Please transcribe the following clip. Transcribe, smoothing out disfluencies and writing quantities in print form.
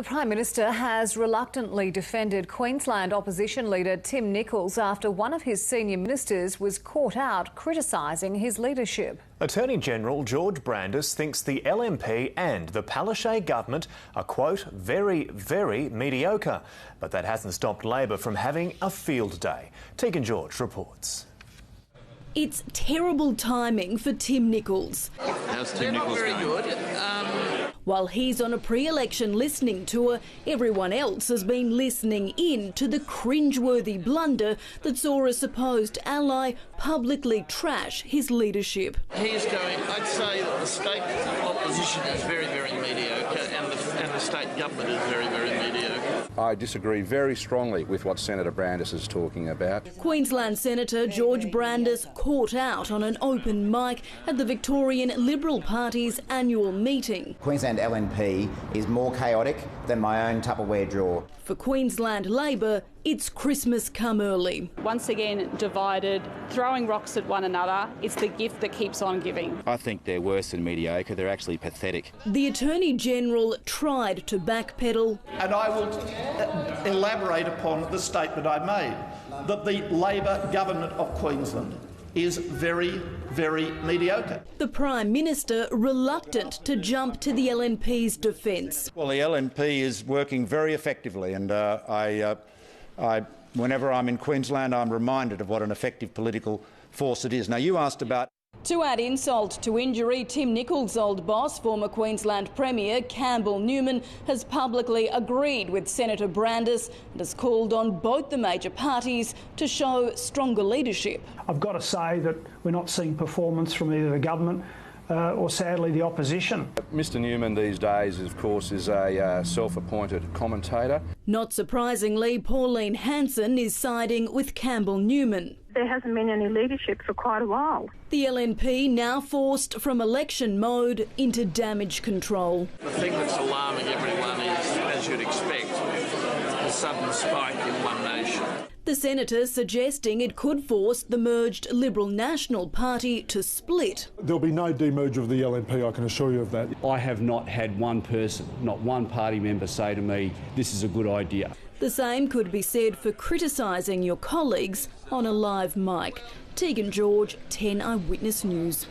The Prime Minister has reluctantly defended Queensland opposition leader Tim Nicholls after one of his senior ministers was caught out criticising his leadership. Attorney General George Brandis thinks the LNP and the Palaszczuk government are, quote, very, very mediocre. But that hasn't stopped Labor from having a field day. Tegan George reports. It's terrible timing for Tim Nicholls. How's Tim Nicholls going? Very good. While he's on a pre-election listening tour, everyone else has been listening in to the cringeworthy blunder that saw a supposed ally publicly trash his leadership. He's going, I'd say that the state opposition is very, very mediocre and the state government is very, very mediocre. I disagree very strongly with what Senator Brandis is talking about. Queensland Senator George Brandis caught out on an open mic at the Victorian Liberal Party's annual meeting. Queensland LNP is more chaotic than my own Tupperware drawer. For Queensland Labor, it's Christmas come early. Once again divided, throwing rocks at one another. It's the gift that keeps on giving. I think they're worse than mediocre. They're actually pathetic. The Attorney General tried to backpedal. And I will elaborate upon the statement I made, that the Labor government of Queensland is very, very mediocre. The Prime Minister reluctant to jump to the LNP's defence. Well, the LNP is working very effectively, and whenever I'm in Queensland, I'm reminded of what an effective political force it is. Now, you asked about... To add insult to injury, Tim Nicholls' old boss, former Queensland Premier Campbell Newman, has publicly agreed with Senator Brandis and has called on both the major parties to show stronger leadership. I've got to say that we're not seeing performance from either the government or, sadly, the opposition. Mr Newman these days, of course, is a self-appointed commentator. Not surprisingly, Pauline Hanson is siding with Campbell Newman. There hasn't been any leadership for quite a while. The LNP now forced from election mode into damage control. The thing that's alarming everyone is, as you'd expect, a sudden spike in one nation. The senator suggesting it could force the merged Liberal National Party to split. There'll be no demerger of the LNP, I can assure you of that. I have not had one person, not one party member say to me, this is a good idea. The same could be said for criticising your colleagues on a live mic. Tegan George, 10 Eyewitness News.